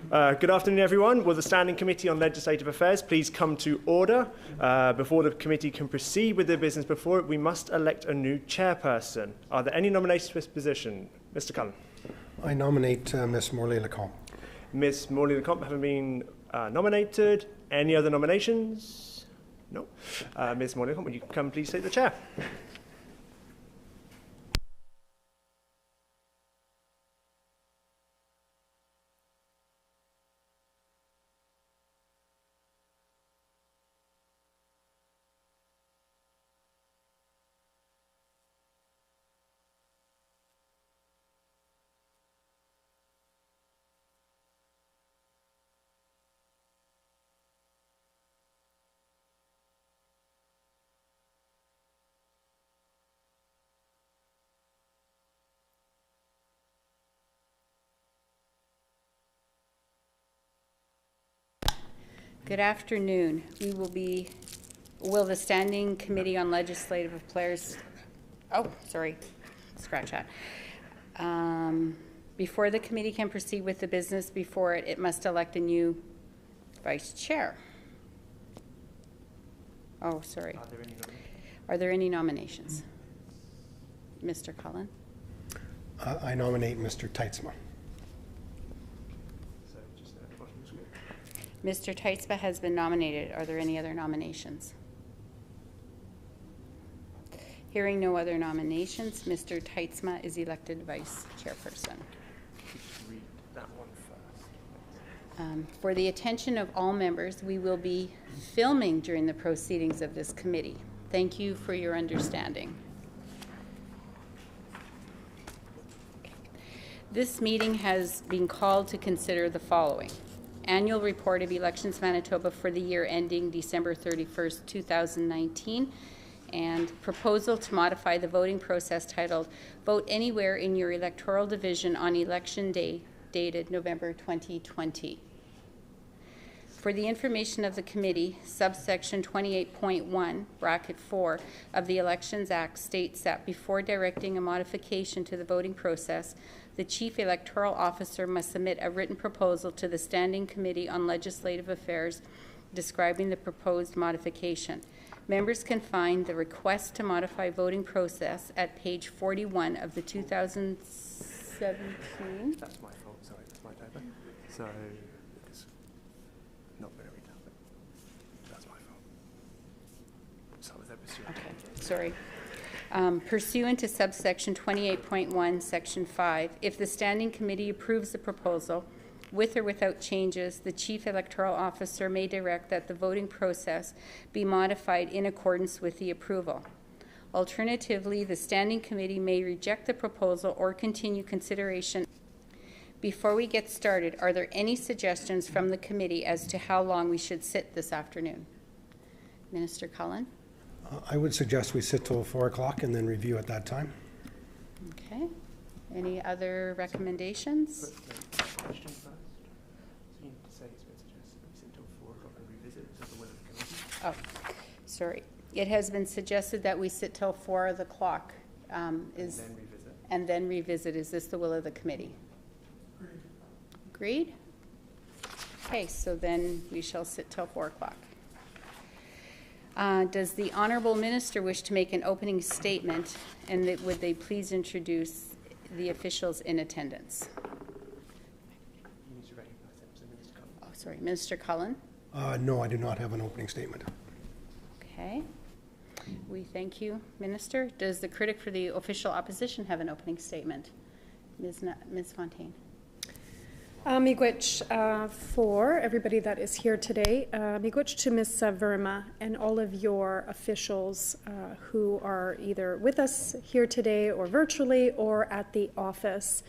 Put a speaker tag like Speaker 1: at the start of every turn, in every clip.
Speaker 1: Good afternoon, everyone. Will the Standing Committee on Legislative Affairs please come to order? Before the committee can proceed with their business before it, we must elect a new chairperson. Are there any nominations for this position? Mr. Cullen.
Speaker 2: I nominate Ms. Morley-Lecomte.
Speaker 1: Ms. Morley-Lecomte having been nominated. Any other nominations? No. Ms. Morley-Lecomte, would you come please take the chair?
Speaker 3: Good afternoon. Will the Standing Committee on Legislative Affairs, scratch that. Before the committee can proceed with the business before it, it must elect a new vice chair. Oh, sorry. Are there any nominations? Mr. Cullen?
Speaker 2: I nominate Mr. Teitzma.
Speaker 3: Mr. Teitzma has been nominated. Are there any other nominations? Hearing no other nominations, Mr. Teitzma is elected vice chairperson.
Speaker 1: Read that one first.
Speaker 3: For the attention of all members, we will be filming during the proceedings of this committee. Thank you for your understanding. This meeting has been called to consider the following. Annual Report of Elections Manitoba for the year ending December 31st, 2019, and proposal to modify the voting process titled Vote Anywhere in Your Electoral Division on Election Day, dated November 2020. For the information of the committee, subsection 28.1, bracket 4 of the Elections Act states that before directing a modification to the voting process, the Chief Electoral Officer must submit a written proposal to the Standing Committee on Legislative Affairs describing the proposed modification. Members can find the request to modify voting process at page 41 of the 2017.
Speaker 1: That's my fault, sorry, that's my typo. So, it's not very tough. That's my fault. Start with that pursuant.
Speaker 3: Okay, sorry. Pursuant to subsection 28.1, section 5, if the Standing Committee approves the proposal, with or without changes, the Chief Electoral Officer may direct that the voting process be modified in accordance with the approval. Alternatively, the Standing Committee may reject the proposal or continue consideration. Before we get started, are there any suggestions from the committee as to how long we should sit this afternoon? Minister Cullen?
Speaker 2: I would suggest we sit till 4 o'clock and then review at that time.
Speaker 3: Okay. Any other recommendations?
Speaker 1: Question first. You need to say it's been suggested that we sit until 4 o'clock and revisit. Is that the will of the committee?
Speaker 3: Oh, sorry. It has been suggested that we sit till 4 o'clock.
Speaker 1: And then revisit.
Speaker 3: And then revisit. Is this the will of the committee? Agreed? Okay, so then we shall sit till 4 o'clock. Does the Honourable Minister wish to make an opening statement, and would they please introduce the officials in attendance?
Speaker 1: You need to recognize them, so Minister Cullen.
Speaker 3: Oh, sorry, Minister Cullen?
Speaker 2: No, I do not have an opening statement.
Speaker 3: Okay. We thank you, Minister. Does the critic for the official opposition have an opening statement? Ms. Fontaine.
Speaker 4: Miigwech for everybody that is here today. Miigwech to Ms. Verma and all of your officials who are either with us here today or virtually or at the office.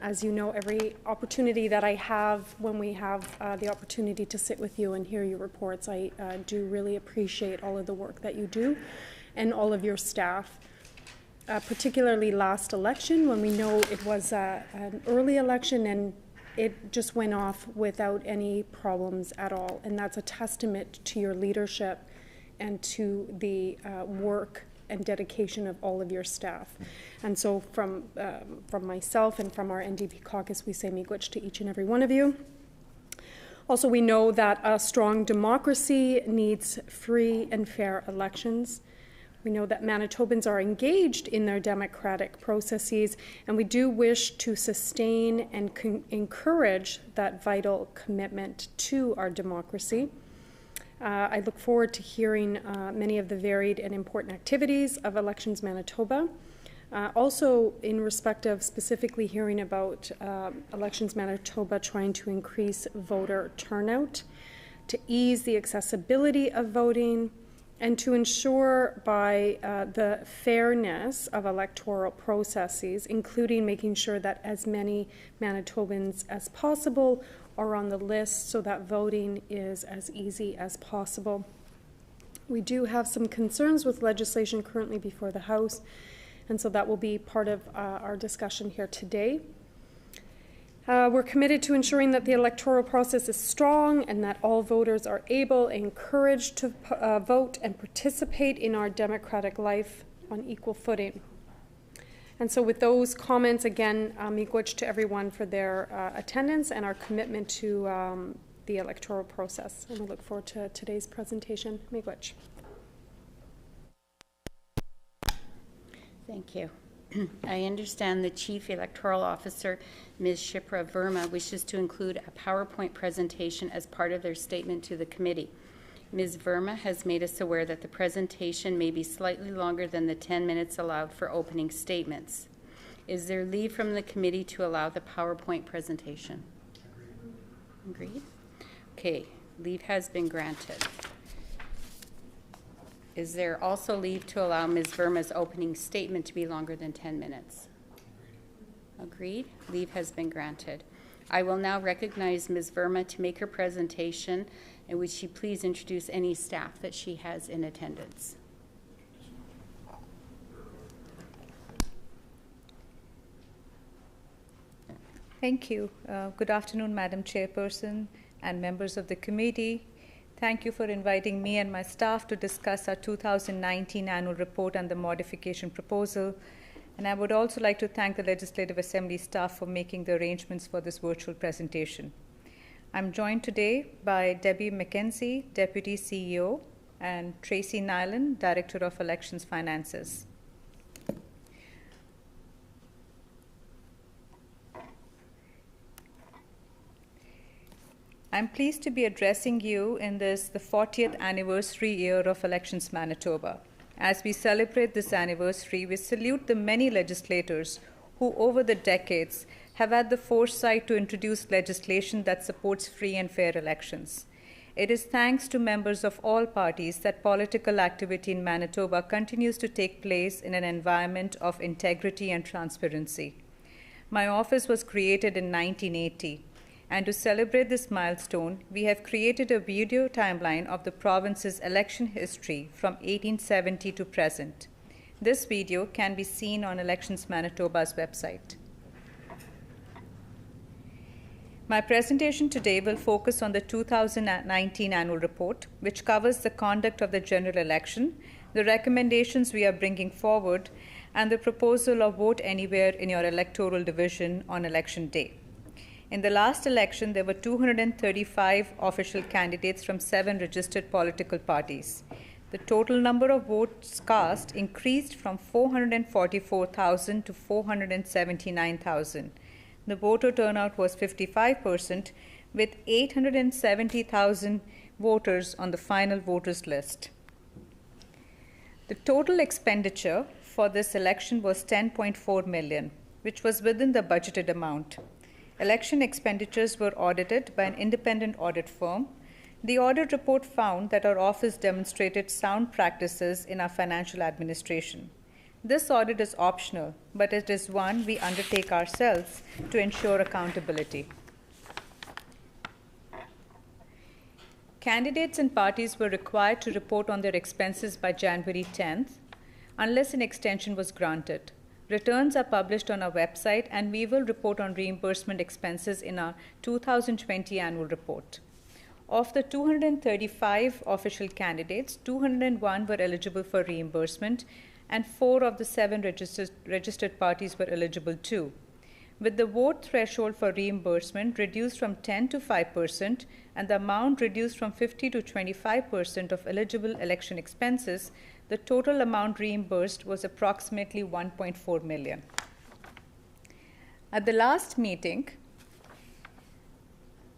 Speaker 4: As you know, every opportunity that I have when we have the opportunity to sit with you and hear your reports, I do really appreciate all of the work that you do and all of your staff. Particularly last election when we know it was an early election and it just went off without any problems at all. And that's a testament to your leadership and to the work and dedication of all of your staff. And so from myself and from our NDP caucus, we say miigwech to each and every one of you. Also, we know that a strong democracy needs free and fair elections. We know that Manitobans are engaged in their democratic processes, and we do wish to sustain and encourage that vital commitment to our democracy. I look forward to hearing many of the varied and important activities of Elections Manitoba. Also, in respect of specifically hearing about Elections Manitoba trying to increase voter turnout, to ease the accessibility of voting, and to ensure by the fairness of electoral processes, including making sure that as many Manitobans as possible are on the list so that voting is as easy as possible. We do have some concerns with legislation currently before the House, and so that will be part of our discussion here today. We're committed to ensuring that the electoral process is strong and that all voters are able and encouraged to vote and participate in our democratic life on equal footing. And so with those comments, again, miigwech to everyone for their attendance and our commitment to the electoral process. And we look forward to today's presentation. Miigwech.
Speaker 3: Thank you. I understand the Chief Electoral Officer, Ms. Shipra Verma, wishes to include a PowerPoint presentation as part of their statement to the committee. Ms. Verma has made us aware that the presentation may be slightly longer than the 10 minutes allowed for opening statements. Is there leave from the committee to allow the PowerPoint presentation? Agreed? Okay, leave has been granted. Is there also leave to allow Ms. Verma's opening statement to be longer than 10 minutes? Agreed. Leave has been granted. I will now recognize Ms. Verma to make her presentation, and would she please introduce any staff that she has in attendance?
Speaker 5: Thank you. Good afternoon, Madam Chairperson and members of the committee. Thank you for inviting me and my staff to discuss our 2019 annual report and the modification proposal. And I would also like to thank the Legislative Assembly staff for making the arrangements for this virtual presentation. I'm joined today by Debbie McKenzie, Deputy CEO, and Tracy Nyland, Director of Elections Finances. I'm pleased to be addressing you in this, the 40th anniversary year of Elections Manitoba. As we celebrate this anniversary, we salute the many legislators who over the decades have had the foresight to introduce legislation that supports free and fair elections. It is thanks to members of all parties that political activity in Manitoba continues to take place in an environment of integrity and transparency. My office was created in 1980. And to celebrate this milestone, we have created a video timeline of the province's election history from 1870 to present. This video can be seen on Elections Manitoba's website. My presentation today will focus on the 2019 annual report, which covers the conduct of the general election, the recommendations we are bringing forward, and the proposal of vote anywhere in your electoral division on election day. In the last election, there were 235 official candidates from 7 registered political parties. The total number of votes cast increased from 444,000 to 479,000. The voter turnout was 55%, with 870,000 voters on the final voters list. The total expenditure for this election was $10.4 million, which was within the budgeted amount. Election expenditures were audited by an independent audit firm. The audit report found that our office demonstrated sound practices in our financial administration. This audit is optional, but it is one we undertake ourselves to ensure accountability. Candidates and parties were required to report on their expenses by January 10th, unless an extension was granted. Returns are published on our website, and we will report on reimbursement expenses in our 2020 annual report. Of the 235 official candidates, 201 were eligible for reimbursement, and 4 of the 7 registered parties were eligible too. with the vote threshold for reimbursement reduced from 10 to 5% and the amount reduced from 50 to 25% of eligible election expenses, the total amount reimbursed was approximately $1.4 million. At the last meeting,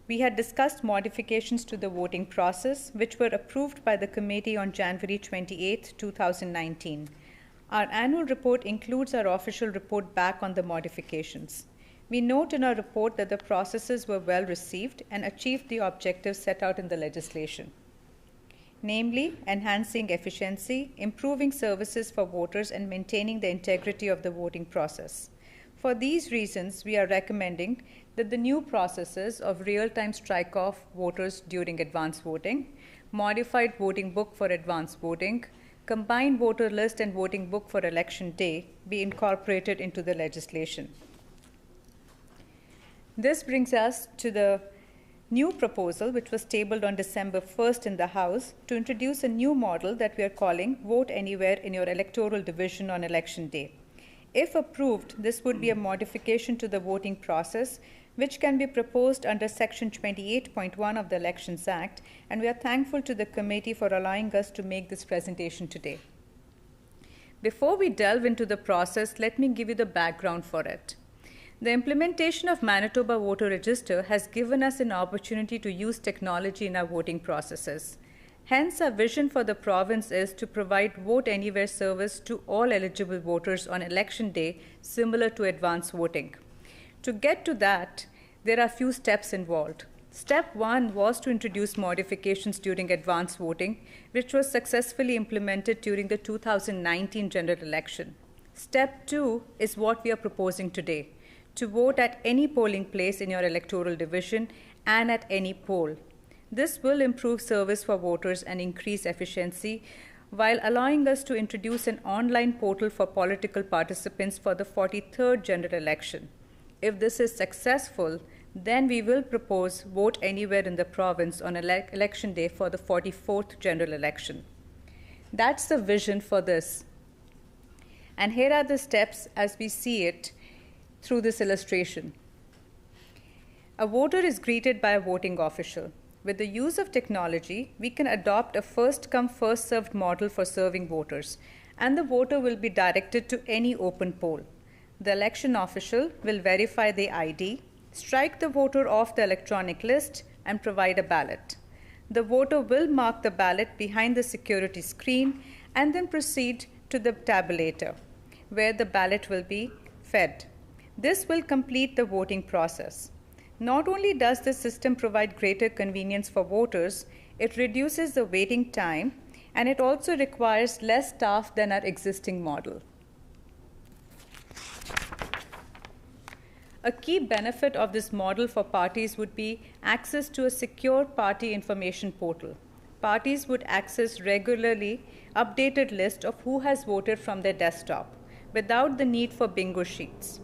Speaker 5: we had discussed modifications to the voting process, which were approved by the committee on January 28, 2019. Our annual report includes our official report back on the modifications. We note in our report that the processes were well received and achieved the objectives set out in the legislation, namely enhancing efficiency, improving services for voters, and maintaining the integrity of the voting process. For these reasons, we are recommending that the new processes of real-time strike-off voters during advance voting, modified voting book for advance voting, combined voter list and voting book for election day be incorporated into the legislation. This brings us to the new proposal, which was tabled on December 1st in the House, to introduce a new model that we are calling Vote Anywhere in Your Electoral Division on Election Day. If approved, this would be a modification to the voting process, which can be proposed under Section 28.1 of the Elections Act, and we are thankful to the committee for allowing us to make this presentation today. Before we delve into the process, let me give you the background for it. The implementation of Manitoba Voter Register has given us an opportunity to use technology in our voting processes. Hence, our vision for the province is to provide Vote Anywhere service to all eligible voters on election day, similar to advance voting. To get to that, there are a few steps involved. Step 1 was to introduce modifications during advance voting, which was successfully implemented during the 2019 general election. Step 2 is what we are proposing today, to vote at any polling place in your electoral division and at any poll. This will improve service for voters and increase efficiency, while allowing us to introduce an online portal for political participants for the 43rd general election. If this is successful, then we will propose Vote Anywhere in the province on election day for the 44th general election. That's the vision for this. And here are the steps as we see it through this illustration. A voter is greeted by a voting official. With the use of technology, we can adopt a first-come, first-served model for serving voters, and the voter will be directed to any open poll. The election official will verify the ID, strike the voter off the electronic list, and provide a ballot. The voter will mark the ballot behind the security screen and then proceed to the tabulator, where the ballot will be fed. This will complete the voting process. Not only does the system provide greater convenience for voters, it reduces the waiting time, and it also requires less staff than our existing model. A key benefit of this model for parties would be access to a secure party information portal. Parties would access regularly updated list of who has voted from their desktop without the need for bingo sheets.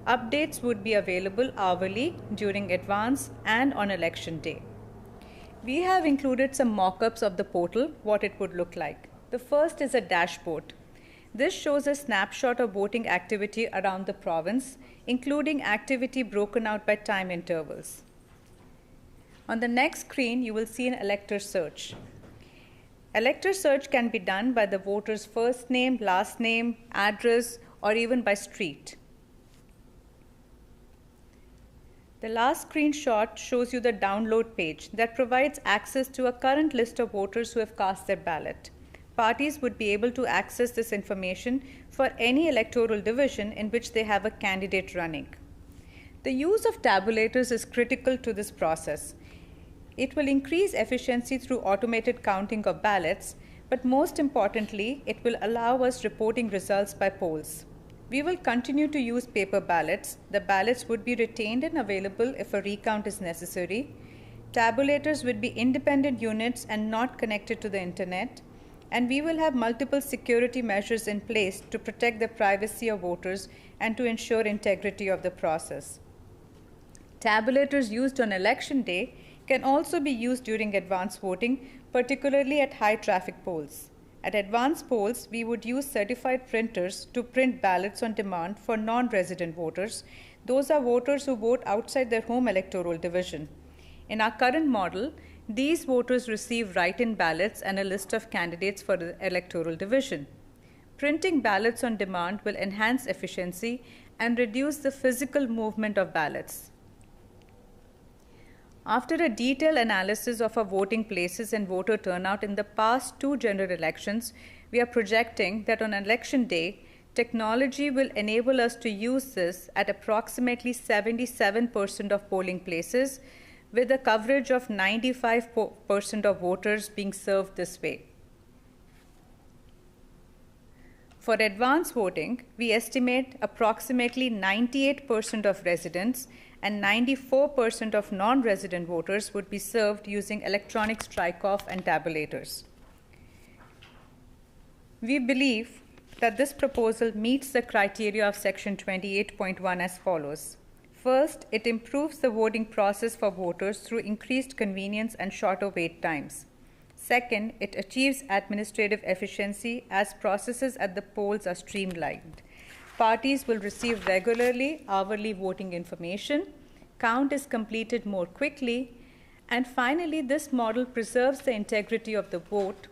Speaker 5: Updates would be available hourly during advance and on election day. We have included some mock-ups of the portal, what it would look like. The first is a dashboard. This shows a snapshot of voting activity around the province, including activity broken out by time intervals. On the next screen, you will see an elector search. Elector search can be done by the voter's first name, last name, address, or even by street. The last screenshot shows you the download page that provides access to a current list of voters who have cast their ballot. Parties would be able to access this information for any electoral division in which they have a candidate running. The use of tabulators is critical to this process. It will increase efficiency through automated counting of ballots, but most importantly, it will allow us reporting results by polls. We will continue to use paper ballots. The ballots would be retained and available if a recount is necessary. Tabulators would be independent units and not connected to the internet. And we will have multiple security measures in place to protect the privacy of voters and to ensure integrity of the process. Tabulators used on election day can also be used during advance voting, particularly at high traffic polls. At advance polls, we would use certified printers to print ballots on demand for non-resident voters. Those are voters who vote outside their home electoral division. In our current model, these voters receive write-in ballots and a list of candidates for the electoral division. Printing ballots on demand will enhance efficiency and reduce the physical movement of ballots. After a detailed analysis of our voting places and voter turnout in the past 2 general elections, we are projecting that on election day, technology will enable us to use this at approximately 77% of polling places, with a coverage of 95% of voters being served this way. For advance voting, we estimate approximately 98% of residents and 94% of non-resident voters would be served using electronic strike-off and tabulators. We believe that this proposal meets the criteria of Section 28.1 as follows. First, it improves the voting process for voters through increased convenience and shorter wait times. Second, it achieves administrative efficiency as processes at the polls are streamlined. Parties will receive regularly hourly voting information, count is completed more quickly, and finally, this model preserves the integrity of the vote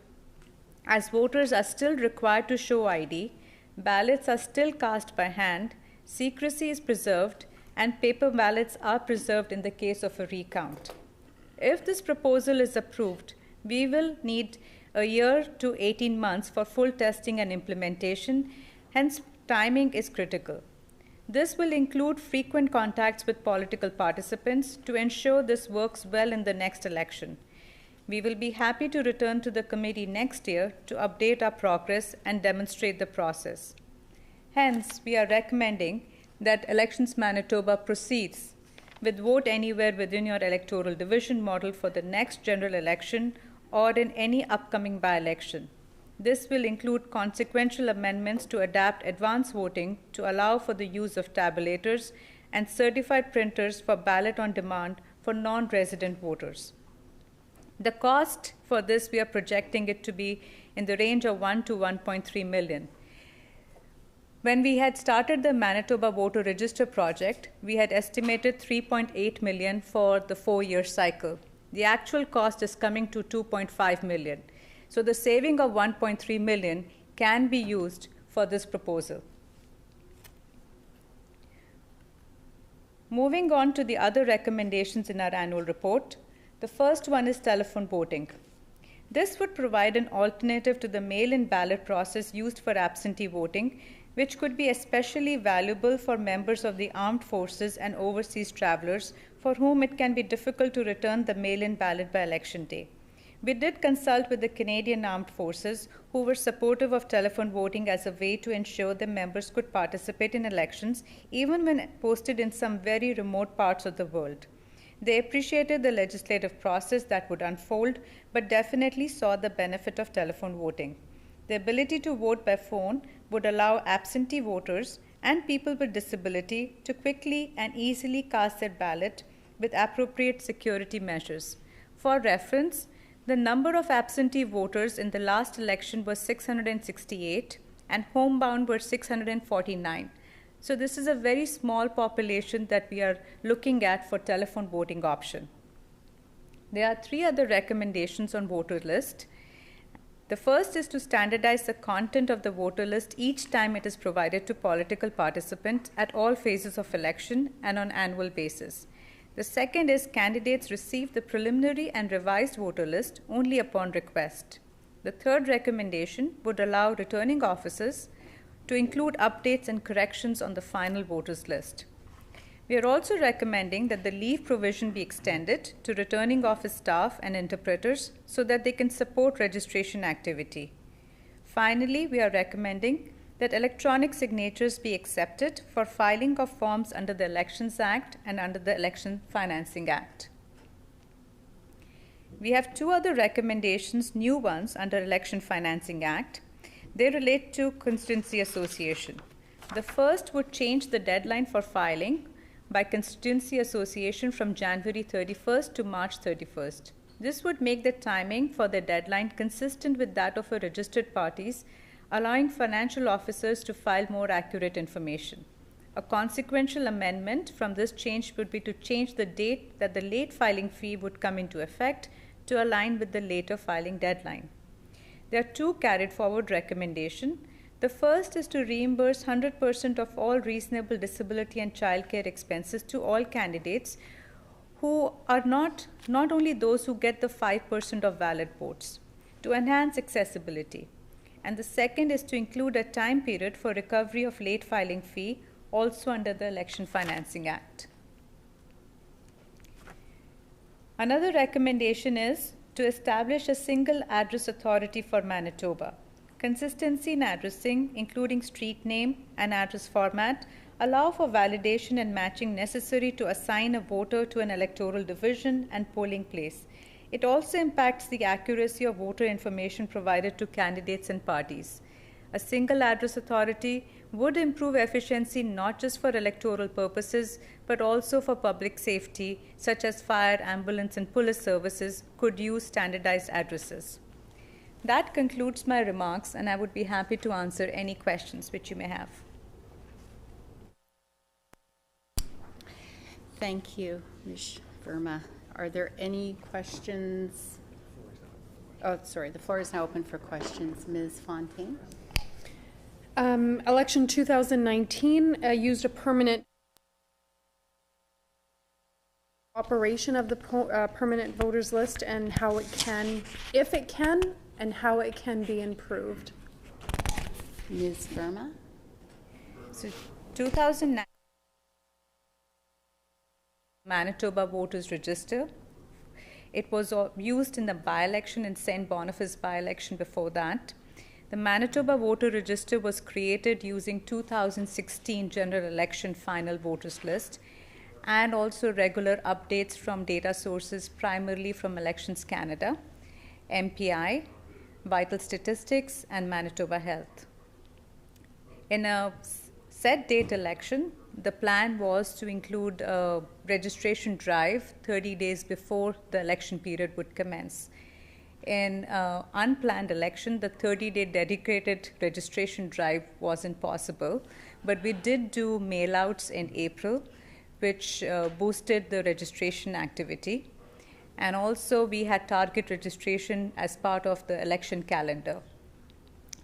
Speaker 5: as voters are still required to show ID, ballots are still cast by hand, secrecy is preserved, and paper ballots are preserved in the case of a recount. If this proposal is approved, we will need a year to 18 months for full testing and implementation, hence timing is critical. This will include frequent contacts with political participants to ensure this works well in the next election. We will be happy to return to the committee next year to update our progress and demonstrate the process. Hence, we are recommending that Elections Manitoba proceeds with vote anywhere within your electoral division model for the next general election or in any upcoming by-election. This will include consequential amendments to adapt advance voting to allow for the use of tabulators and certified printers for ballot on demand for non-resident voters. The cost for this, we are projecting it to be in the range of 1 to 1.3 million. When we had started the Manitoba Voter Register project, we had estimated 3.8 million for the 4-year cycle. The actual cost is coming to 2.5 million. So the saving of 1.3 million can be used for this proposal. Moving on to the other recommendations in our annual report, the first one is telephone voting. This would provide an alternative to the mail-in ballot process used for absentee voting, which could be especially valuable for members of the armed forces and overseas travelers for whom it can be difficult to return the mail-in ballot by election day. We did consult with the Canadian Armed Forces, who were supportive of telephone voting as a way to ensure the members could participate in elections, even when posted in some very remote parts of the world. They appreciated the legislative process that would unfold, but definitely saw the benefit of telephone voting. The ability to vote by phone would allow absentee voters and people with disability to quickly and easily cast their ballot with appropriate security measures. For reference, the number of absentee voters in the last election was 668 and homebound were 649. So this is a very small population that we are looking at for telephone voting option. There are 3 other recommendations on voter list. The first is to standardize the content of the voter list each time it is provided to political participants at all phases of election and on annual basis. The second is candidates receive the preliminary and revised voter list only upon request. The third recommendation would allow returning officers to include updates and corrections on the final voters list. We are also recommending that the leave provision be extended to returning office staff and interpreters so that they can support registration activity. Finally, we are recommending that electronic signatures be accepted for filing of forms under the Elections Act and under the Election Financing Act. We have 2 other recommendations, new ones, under Election Financing Act. They relate to constituency association. The first would change the deadline for filing by constituency association from January 31st to March 31st. This would make the timing for the deadline consistent with that of a registered parties, allowing financial officers to file more accurate information. A consequential amendment from this change would be to change the date that the late filing fee would come into effect to align with the later filing deadline. There are two carried forward recommendations. The first is to reimburse 100% of all reasonable disability and childcare expenses to all candidates who are not only those who get the 5% of valid votes, to enhance accessibility. And the second is to include a time period for recovery of late filing fee, also under the Election Financing Act. Another recommendation is to establish a single address authority for Manitoba. Consistency in addressing, including street name and address format, allow for validation and matching necessary to assign a voter to an electoral division and polling place. It also impacts the accuracy of voter information provided to candidates and parties. A single address authority would improve efficiency not just for electoral purposes, but also for public safety, such as fire, ambulance, and police services could use standardized addresses. That concludes my remarks, and I would be happy to answer any questions which you may have.
Speaker 3: Thank you, Ms. Verma. Are there any questions? Oh, sorry, the floor is now open for questions. Ms. Fontaine?
Speaker 4: Election 2019 used a permanent operation of the permanent voters list and how it can, if it can, and how it can be improved.
Speaker 3: Ms. Verma?
Speaker 5: So 2009 Manitoba Voters Register. It was used in the by-election in St. Boniface by-election before that. The Manitoba Voter Register was created using 2016 general election final voters list and also regular updates from data sources primarily from Elections Canada, MPI, Vital Statistics, and Manitoba Health. In a set date election, the plan was to include a registration drive 30 days before the election period would commence. In unplanned election, the 30-day dedicated registration drive wasn't possible, but we did do mail-outs in April, which boosted the registration activity. And also, we had target registration as part of the election calendar.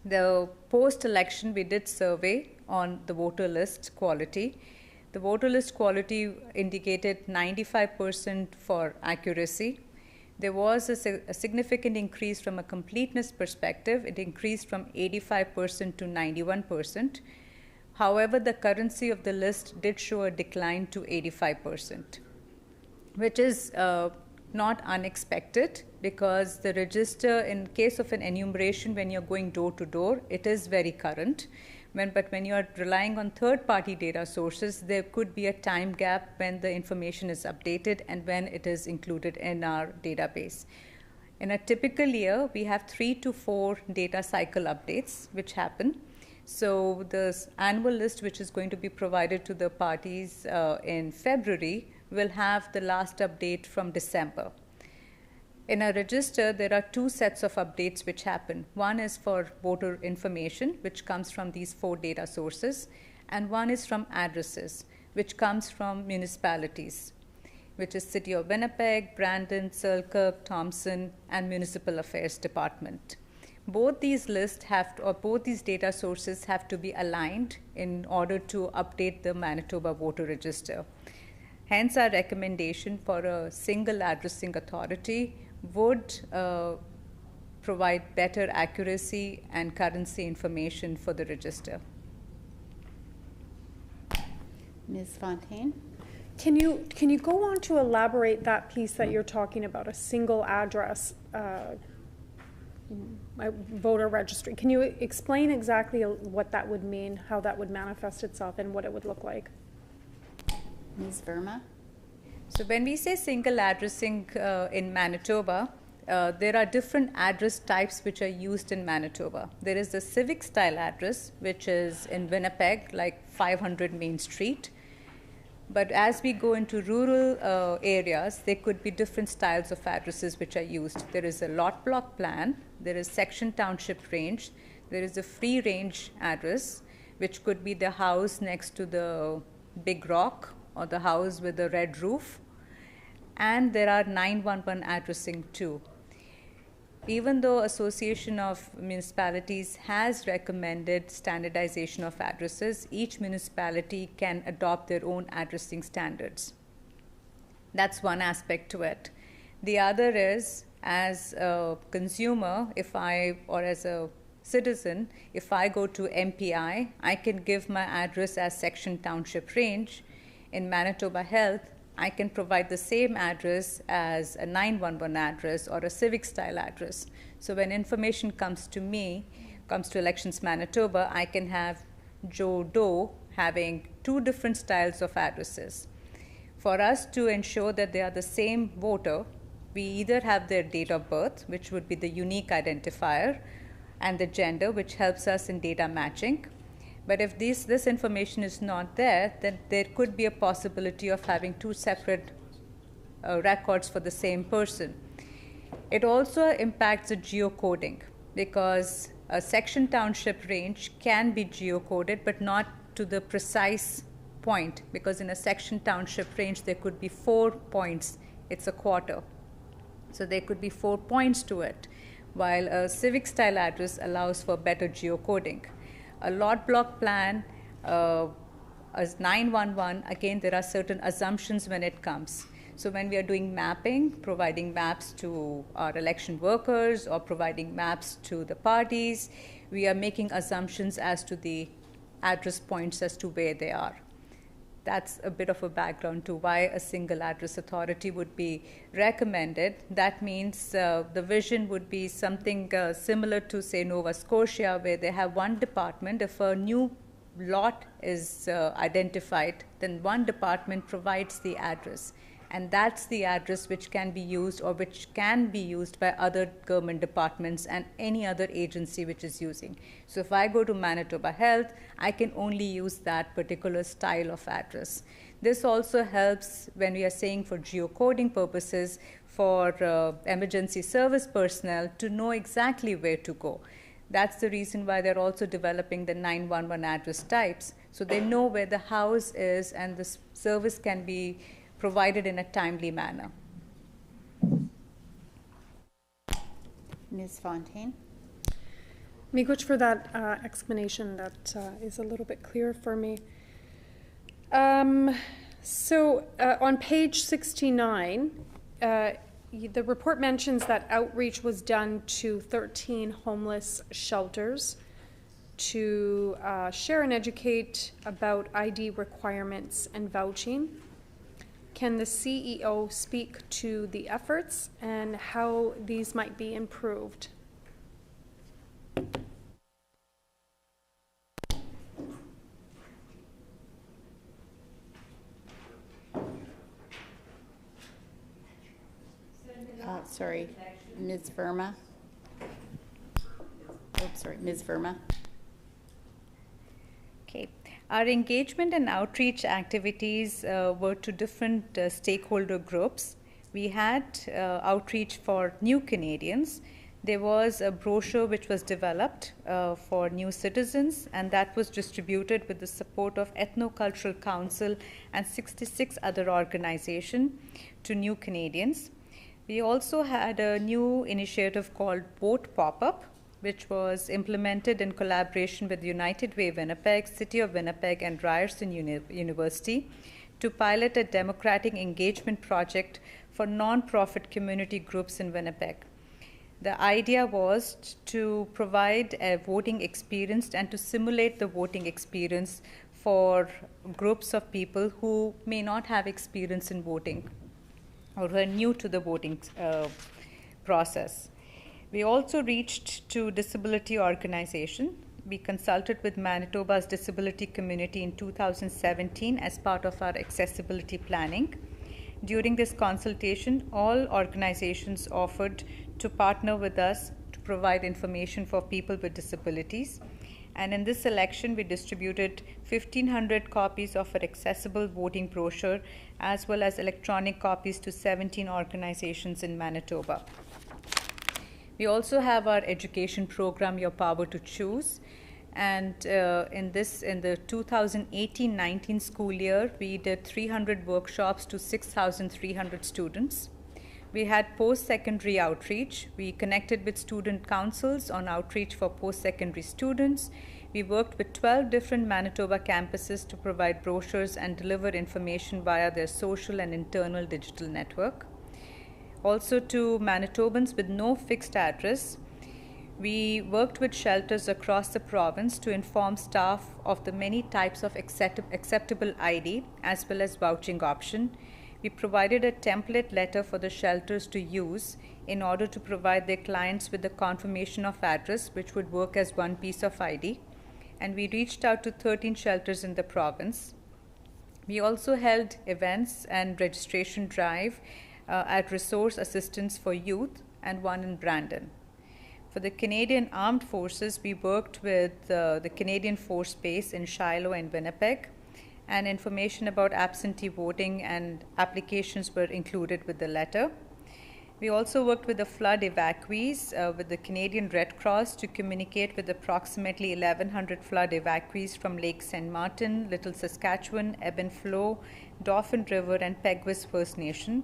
Speaker 5: The post-election, we did survey on the voter list quality. The voter list quality indicated 95% for accuracy. There was a significant increase from a completeness perspective. It increased from 85% to 91%. However, the currency of the list did show a decline to 85%, which is not unexpected because the register, in case of an enumeration, when you're going door to door, it is very current. But when you're relying on third-party data sources, there could be a time gap when the information is updated and when it is included in our database. In a typical year, we have 3 to 4 data cycle updates which happen. So the annual list, which is going to be provided to the parties in February, will have the last update from December. In a register, there are 2 sets of updates which happen. One is for voter information, which comes from these 4 data sources, and one is from addresses, which comes from municipalities, which is City of Winnipeg, Brandon, Selkirk, Thompson, and Municipal Affairs Department. Both these lists both these data sources have to be aligned in order to update the Manitoba Voter Register. Hence, our recommendation for a single addressing authority would provide better accuracy and currency information for the register.
Speaker 3: Ms. Fontaine?
Speaker 4: Can you go on to elaborate that piece that you're talking about, a single address voter registry? Can you explain exactly what that would mean, how that would manifest itself, and what it would look like?
Speaker 3: Ms. Verma?
Speaker 5: So when we say single addressing in Manitoba, there are different address types which are used in Manitoba. There is the civic style address, which is in Winnipeg, like 500 Main Street. But as we go into rural areas, there could be different styles of addresses which are used. There is a lot block plan, there is section township range, there is a free range address, which could be the house next to the big rock or the house with the red roof. And there are 911 addressing too. Even though Association of Municipalities has recommended standardization of addresses, each municipality can adopt their own addressing standards. That's one aspect to it. The other is, as a consumer, or as a citizen, if I go to MPI, I can give my address as section, township, range. In Manitoba Health, I can provide the same address as a 911 address or a civic style address. So when information comes to me, comes to Elections Manitoba, I can have Joe Doe having two different styles of addresses. For us to ensure that they are the same voter, we either have their date of birth, which would be the unique identifier, and the gender, which helps us in data matching. But if this information is not there, then there could be a possibility of having two separate records for the same person. It also impacts the geocoding, because a section, township, range can be geocoded, but not to the precise point, because in a section, township, range, there could be 4 points. It's a quarter. So there could be 4 points to it, while a civic style address allows for better geocoding. A lot block plan, as 911, again, there are certain assumptions when it comes. So when we are doing mapping, providing maps to our election workers or providing maps to the parties, we are making assumptions as to the address points as to where they are. That's a bit of a background to why a single address authority would be recommended. That means the vision would be something similar to, say, Nova Scotia, where they have one department. If a new lot is identified, then one department provides the address. And that's the address which can be used, or which can be used by other government departments and any other agency which is using. So if I go to Manitoba Health, I can only use that particular style of address. This also helps when we are saying for geocoding purposes for emergency service personnel to know exactly where to go. That's the reason why they're also developing the 911 address types. So they know where the house is and the service can be provided in a timely manner.
Speaker 3: Ms. Fontaine?
Speaker 4: Miigwech, for that explanation. That is a little bit clearer for me. So on page 69, the report mentions that outreach was done to 13 homeless shelters to share and educate about ID requirements and vouching. Can the CEO speak to the efforts and how these might be improved?
Speaker 3: Sorry, Ms. Verma. Oh, sorry, Ms. Verma.
Speaker 5: Okay. Our engagement and outreach activities were to different stakeholder groups. We had outreach for new Canadians. There was a brochure which was developed for new citizens, and that was distributed with the support of Ethnocultural Council and 66 other organizations to new Canadians. We also had a new initiative called Vote Pop-Up, which was implemented in collaboration with United Way Winnipeg, City of Winnipeg, and Ryerson University to pilot a democratic engagement project for non-profit community groups in Winnipeg. The idea was to provide a voting experience and to simulate the voting experience for groups of people who may not have experience in voting or who are new to the voting process. We also reached to disability organization. We consulted with Manitoba's disability community in 2017 as part of our accessibility planning. During this consultation, all organizations offered to partner with us to provide information for people with disabilities. And in this election, we distributed 1,500 copies of our accessible voting brochure, as well as electronic copies to 17 organizations in Manitoba. We also have our education program, Your Power to Choose, And in the 2018-19 school year, we did 300 workshops to 6,300 students. We had post-secondary outreach. We connected with student councils on outreach for post-secondary students. We worked with 12 different Manitoba campuses to provide brochures and deliver information via their social and internal digital network. Also to Manitobans with no fixed address, we worked with shelters across the province to inform staff of the many types of acceptable ID as well as vouching option. We provided a template letter for the shelters to use in order to provide their clients with the confirmation of address, which would work as one piece of ID. And we reached out to 13 shelters in the province. We also held events and registration drive at Resource Assistance for Youth and one in Brandon. For the Canadian Armed Forces, we worked with the Canadian Force Base in Shiloh and Winnipeg, and information about absentee voting and applications were included with the letter. We also worked with the flood evacuees with the Canadian Red Cross to communicate with approximately 1,100 flood evacuees from Lake St. Martin, Little Saskatchewan, Ebb and Flow, Dauphin River, and Peguis First Nation.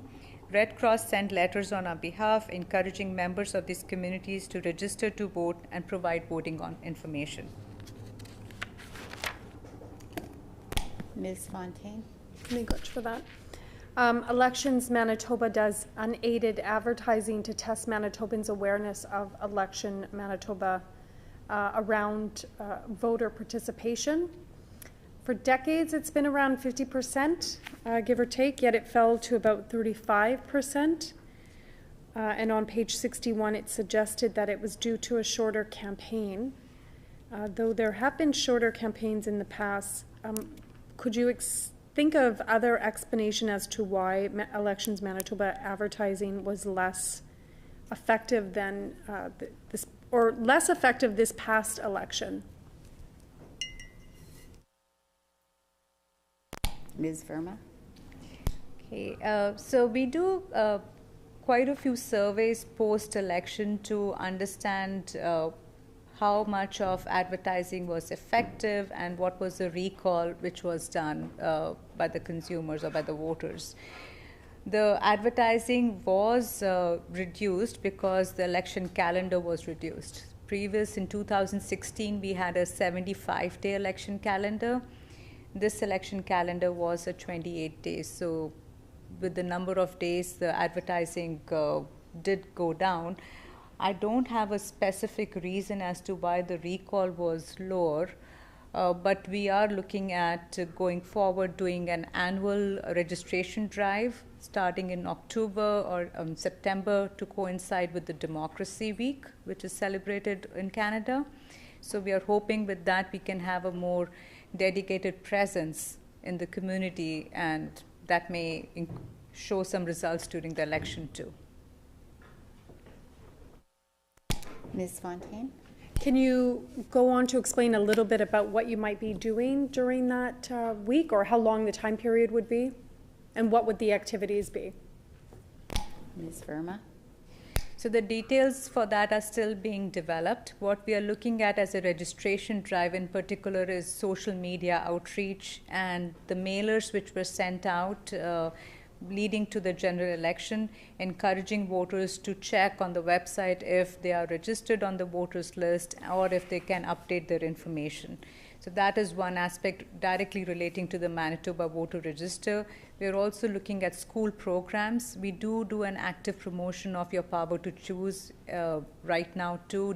Speaker 5: Red Cross sent letters on our behalf encouraging members of these communities to register to vote and provide voting on information.
Speaker 3: Ms. Fontaine.
Speaker 4: Miigwech for that. Elections Manitoba does unaided advertising to test Manitobans' awareness of Election Manitoba around voter participation. For decades, it's been around 50%, give or take, yet it fell to about 35%. And on page 61, it suggested that it was due to a shorter campaign. Though there have been shorter campaigns in the past, could you think of other explanation as to why Elections Manitoba advertising was less effective than less effective this past election?
Speaker 3: Ms. Verma.
Speaker 5: Okay, so we do quite a few surveys post-election to understand how much of advertising was effective and what was the recall which was done by the consumers or by the voters. The advertising was reduced because the election calendar was reduced. Previous in 2016, we had a 75-day election calendar. This election calendar was a 28 days. So with the number of days, the advertising did go down. I don't have a specific reason as to why the recall was lower, but we are looking at going forward doing an annual registration drive starting in October or September to coincide with the Democracy Week, which is celebrated in Canada. So we are hoping with that we can have a more dedicated presence in the community, and that may show some results during the election too.
Speaker 3: Ms. Fontaine.
Speaker 4: Can you go on to explain a little bit about what you might be doing during that week, or how long the time period would be, and what would the activities be?
Speaker 3: Ms. Verma.
Speaker 5: So the details for that are still being developed. What we are looking at as a registration drive in particular is social media outreach and the mailers which were sent out leading to the general election, encouraging voters to check on the website if they are registered on the voters list or if they can update their information. So that is one aspect directly relating to the Manitoba voter register. We are also looking at school programs. We do an active promotion of your power to choose right now too,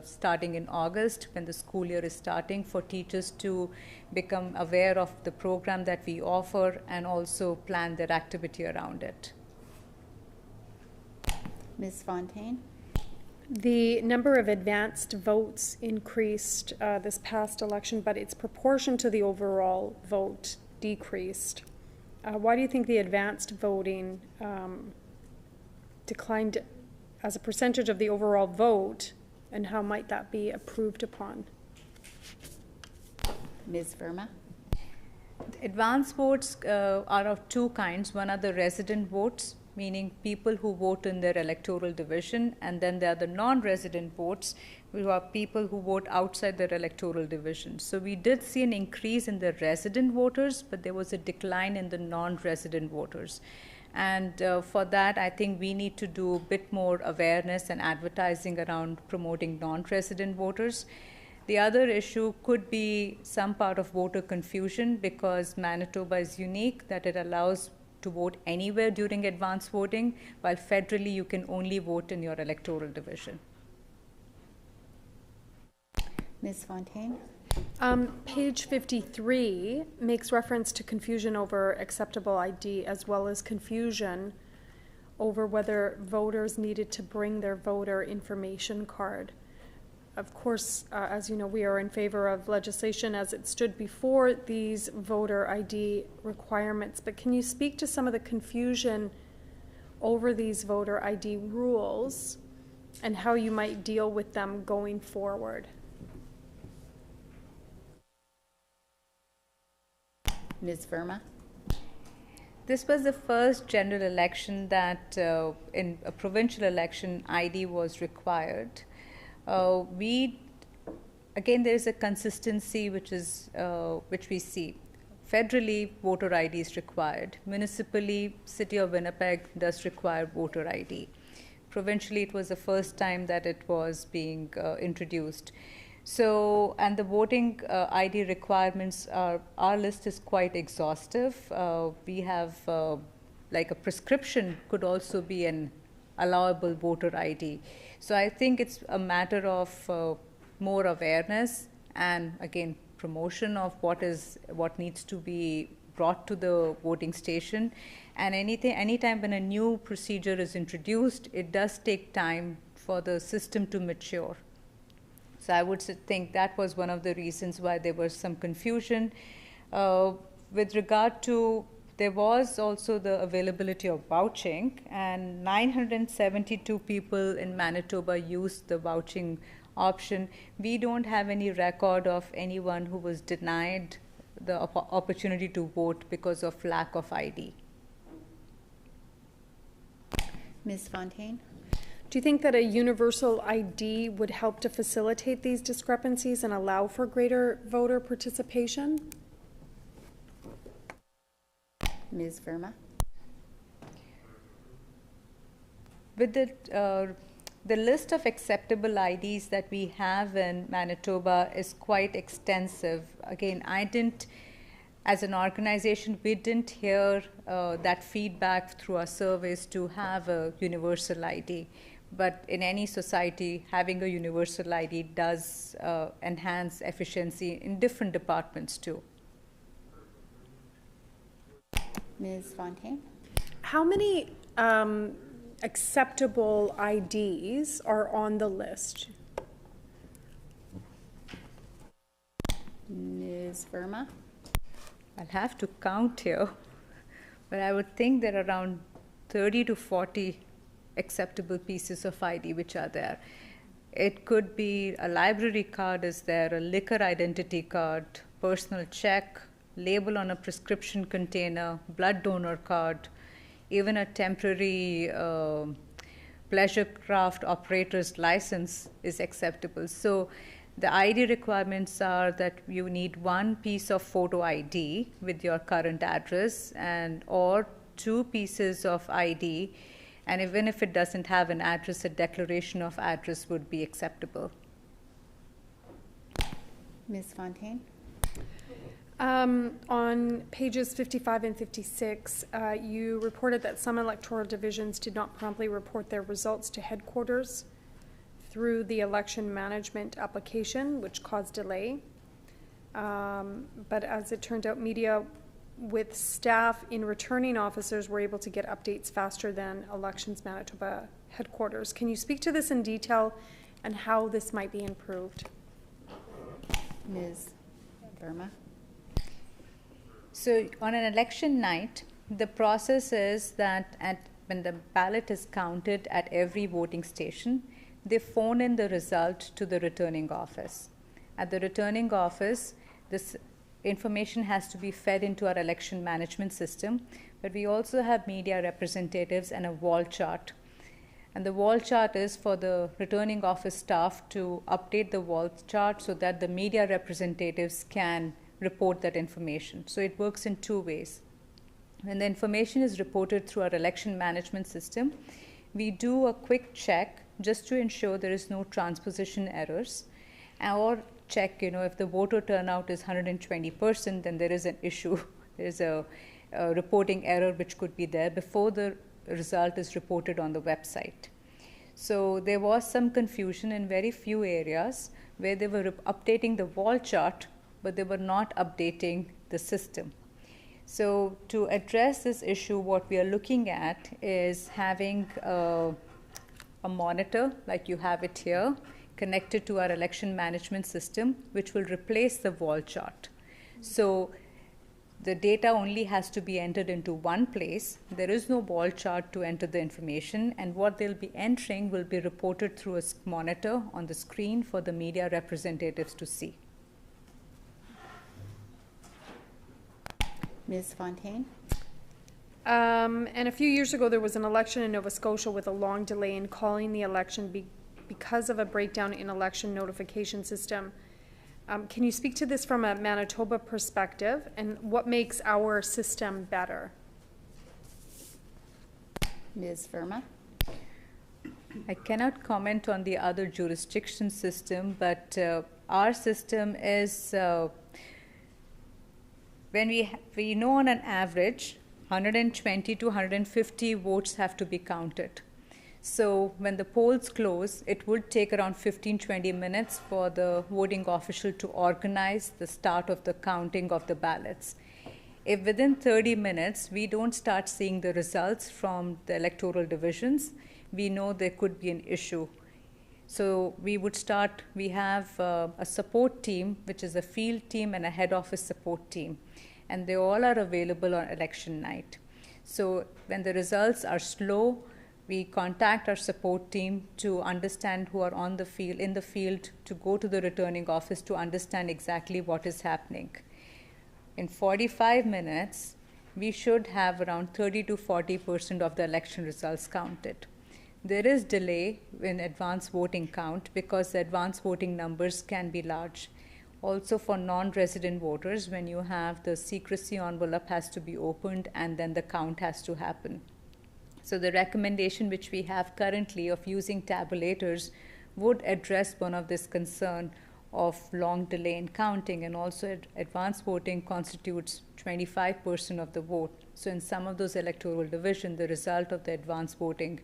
Speaker 5: starting in August when the school year is starting, for teachers to become aware of the program that we offer and also plan their activity around it.
Speaker 3: Ms. Fontaine.
Speaker 4: The number of advanced votes increased this past election, but its proportion to the overall vote decreased. Why do you think the advanced voting declined as a percentage of the overall vote, and how might that be improved upon?
Speaker 3: Ms. Verma.
Speaker 5: Advanced votes are of two kinds. One are the resident votes, meaning people who vote in their electoral division, and then there are the non-resident votes, who are people who vote outside their electoral division. So we did see an increase in the resident voters, but there was a decline in the non-resident voters. And for that, I think we need to do a bit more awareness and advertising around promoting non-resident voters. The other issue could be some part of voter confusion, because Manitoba is unique that it allows to vote anywhere during advance voting, while federally you can only vote in your electoral division.
Speaker 3: Ms. Fontaine?
Speaker 4: Page 53 makes reference to confusion over acceptable ID, as well as confusion over whether voters needed to bring their voter information card. Of course, as you know, we are in favor of legislation as it stood before these voter ID requirements, but can you speak to some of the confusion over these voter ID rules and how you might deal with them going forward?
Speaker 3: Ms. Verma?
Speaker 5: This was the first general election that in a provincial election ID was required. Again, there is a consistency which we see. Federally, voter ID is required. Municipally, City of Winnipeg does require voter ID. Provincially, it was the first time that it was being introduced. So, and the voting ID requirements our list is quite exhaustive. We have, like a prescription could also be an allowable voter ID. So I think it's a matter of more awareness and, again, promotion of what needs to be brought to the voting station. And anytime when a new procedure is introduced, it does take time for the system to mature. So I would think that was one of the reasons why there was some confusion. With regard to, there was also the availability of vouching, and 972 people in Manitoba used the vouching option. We don't have any record of anyone who was denied the opportunity to vote because of lack of ID.
Speaker 3: Ms. Fontaine?
Speaker 4: Do you think that a universal ID would help to facilitate these discrepancies and allow for greater voter participation?
Speaker 3: Ms. Verma?
Speaker 5: With the list of acceptable IDs that we have in Manitoba is quite extensive. Again, as an organization, we didn't hear that feedback through our surveys to have a universal ID. But in any society, having a universal ID does enhance efficiency in different departments too.
Speaker 3: Ms. Fontaine?
Speaker 4: How many acceptable IDs are on the list?
Speaker 3: Ms. Verma?
Speaker 5: I'll have to count here, but I would think there are around 30 to 40 acceptable pieces of ID which are there. It could be a library card is there, a liquor identity card, personal check, label on a prescription container, blood donor card, even a temporary pleasure craft operator's license is acceptable. So the ID requirements are that you need one piece of photo ID with your current address or 2 pieces of ID, and even if it doesn't have an address, a declaration of address would be acceptable.
Speaker 3: Ms. Fontaine?
Speaker 4: On pages 55 and 56, you reported that some electoral divisions did not promptly report their results to headquarters through the election management application, which caused delay. But as it turned out, media with staff in returning officers were able to get updates faster than Elections Manitoba headquarters. Can you speak to this in detail and how this might be improved?
Speaker 3: Ms. Verma?
Speaker 5: So on an election night, the process is that when the ballot is counted at every voting station, they phone in the result to the returning office. At the returning office, information has to be fed into our election management system, but we also have media representatives and a wall chart. And the wall chart is for the returning office staff to update the wall chart so that the media representatives can report that information. So it works in two ways. When the information is reported through our election management system, we do a quick check just to ensure there is no transposition errors, or check, if the voter turnout is 120%, then there is an issue. There is a reporting error which could be there before the result is reported on the website. So there was some confusion in very few areas where they were updating the wall chart, but they were not updating the system. So to address this issue, what we are looking at is having a monitor, like you have it here, connected to our election management system, which will replace the wall chart. So the data only has to be entered into one place. There is no wall chart to enter the information, and what they'll be entering will be reported through a monitor on the screen for the media representatives to see.
Speaker 3: Ms. Fontaine?
Speaker 4: And a few years ago, there was an election in Nova Scotia with a long delay in calling the election because of a breakdown in election notification system. Can you speak to this from a Manitoba perspective, and what makes our system better?
Speaker 3: Ms. Verma?
Speaker 5: I cannot comment on the other jurisdiction system, but our system is, when we know on an average, 120 to 150 votes have to be counted. So when the polls close, it would take around 15-20 minutes for the voting official to organize the start of the counting of the ballots. If within 30 minutes we don't start seeing the results from the electoral divisions, we know there could be an issue. So we have a support team, which is a field team and a head office support team, and they all are available on election night. So when the results are slow, we contact our support team to understand who are in the field, to go to the returning office to understand exactly what is happening. In 45 minutes, we should have around 30 to 40% of the election results counted. There is delay in advance voting count because the advance voting numbers can be large. Also for non-resident voters, when you have the secrecy envelope has to be opened and then the count has to happen. So the recommendation which we have currently of using tabulators would address one of this concern of long delay in counting, and also advance voting constitutes 25% of the vote. So in some of those electoral divisions, the result of the advance voting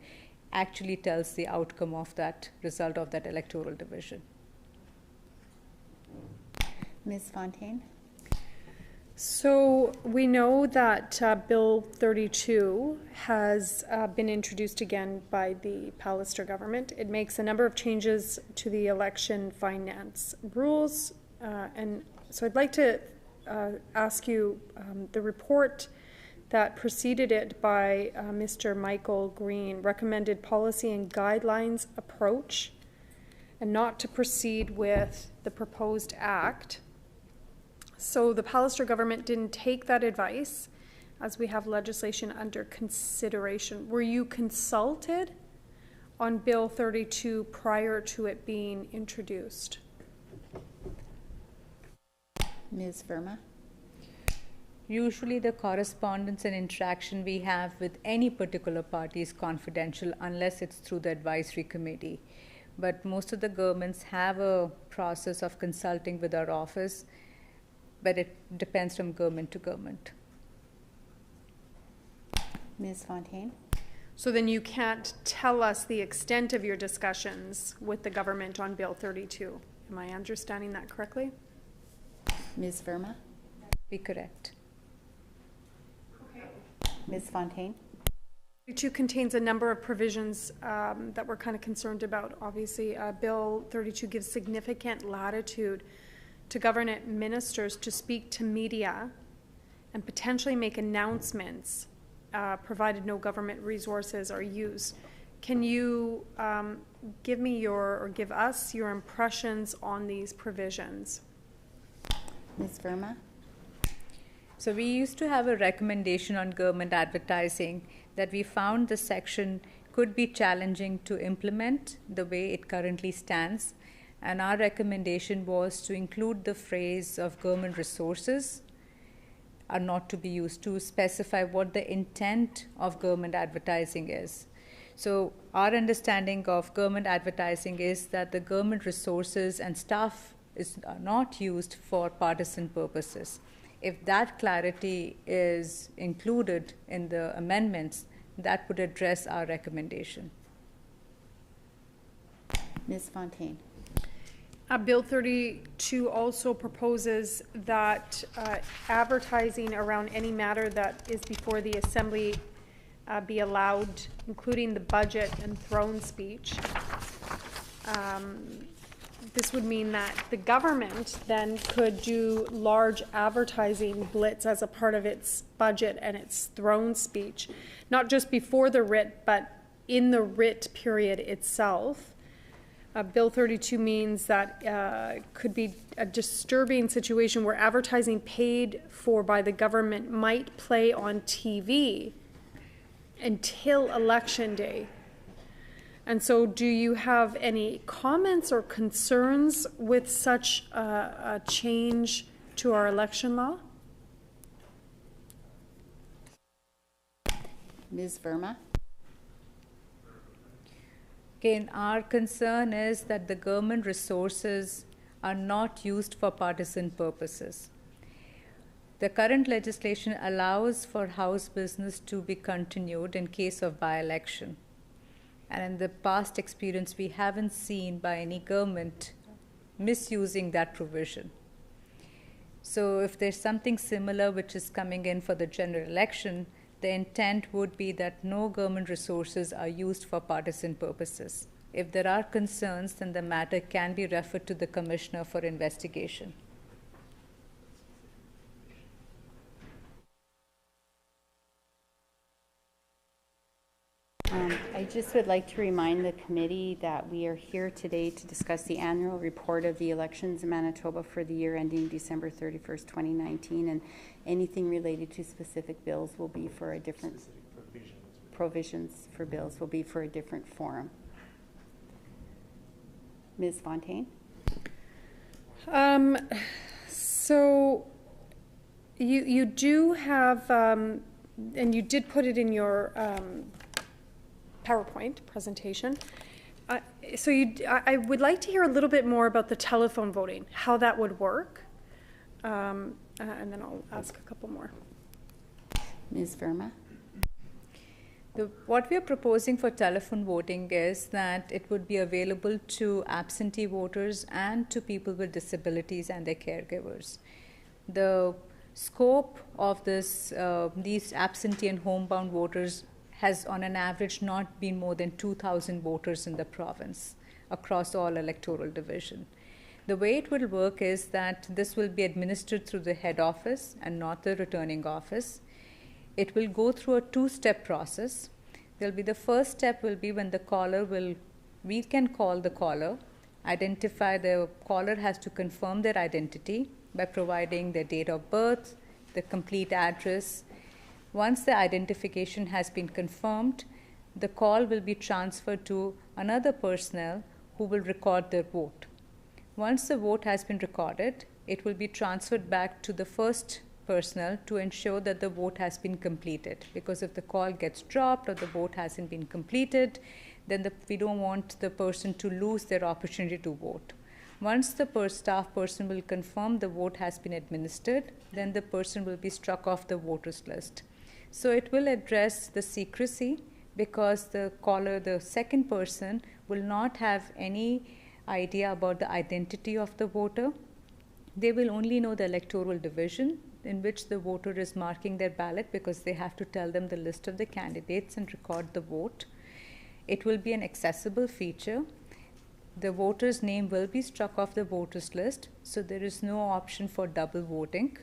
Speaker 5: actually tells the outcome of that result of that electoral division.
Speaker 3: Ms. Fontaine?
Speaker 4: So we know that Bill 32 has been introduced again by the Pallister government. It makes a number of changes to the election finance rules. And so I'd like to ask you, the report that preceded it by Mr. Michael Green recommended policy and guidelines approach and not to proceed with the proposed act. So the Pallister government didn't take that advice, as we have legislation under consideration. Were you consulted on Bill 32 prior to it being introduced?
Speaker 3: Ms. Verma?
Speaker 5: Usually the correspondence and interaction we have with any particular party is confidential unless it's through the advisory committee. But most of the governments have a process of consulting with our office, but it depends from government to government.
Speaker 3: Ms. Fontaine?
Speaker 4: So then you can't tell us the extent of your discussions with the government on Bill 32. Am I understanding that correctly?
Speaker 3: Ms. Verma?
Speaker 5: Be correct.
Speaker 3: Ms. Fontaine?
Speaker 4: 32 contains a number of provisions that we're kind of concerned about. Obviously, Bill 32 gives significant latitude to government ministers to speak to media and potentially make announcements provided no government resources are used. Can you give us your impressions on these provisions?
Speaker 3: Ms. Verma?
Speaker 5: So we used to have a recommendation on government advertising that we found the section could be challenging to implement the way it currently stands. And our recommendation was to include the phrase of government resources are not to be used, to specify what the intent of government advertising is. So our understanding of government advertising is that the government resources and staff are not used for partisan purposes. If that clarity is included in the amendments, that would address our recommendation.
Speaker 3: Ms. Fontaine.
Speaker 4: Bill 32 also proposes that advertising around any matter that is before the Assembly be allowed, including the budget and throne speech. This would mean that the government then could do large advertising blitz as a part of its budget and its throne speech, not just before the writ, but in the writ period itself. Bill 32 means that could be a disturbing situation where advertising paid for by the government might play on TV until Election Day. And so do you have any comments or concerns with such a change to our election law?
Speaker 3: Ms. Verma.
Speaker 5: Again, our concern is that the government resources are not used for partisan purposes. The current legislation allows for House business to be continued in case of by-election. And in the past experience, we haven't seen by any government misusing that provision. So if there's something similar which is coming in for the general election, the intent would be that no government resources are used for partisan purposes. If there are concerns, then the matter can be referred to the Commissioner for investigation.
Speaker 3: I just would like to remind the committee that we are here today to discuss the annual report of the elections in Manitoba for the year ending December 31st, 2019, and anything related to specific bills will be for a different provisions for bills will be for a different forum. Ms. Fontaine?
Speaker 4: So you do have, and you did put it in your PowerPoint presentation. So I would like to hear a little bit more about the telephone voting, how that would work, and then I'll ask a couple more.
Speaker 3: Ms. Verma?
Speaker 5: What we are proposing for telephone voting is that it would be available to absentee voters and to people with disabilities and their caregivers. The scope of this, these absentee and homebound voters has on an average not been more than 2,000 voters in the province across all electoral division. The way it will work is that this will be administered through the head office and not the returning office. It will go through a two-step process. There'll be the first step will be when the caller we can call the caller, identify the caller has to confirm their identity by providing their date of birth, the complete address. Once the identification has been confirmed, the call will be transferred to another personnel who will record their vote. Once the vote has been recorded, it will be transferred back to the first personnel to ensure that the vote has been completed. Because if the call gets dropped or the vote hasn't been completed, then we don't want the person to lose their opportunity to vote. Once the staff person will confirm the vote has been administered, then the person will be struck off the voters list. So it will address the secrecy because the caller, the second person, will not have any idea about the identity of the voter. They will only know the electoral division in which the voter is marking their ballot because they have to tell them the list of the candidates and record the vote. It will be an accessible feature. The voter's name will be struck off the voters list, so there is no option for double voting,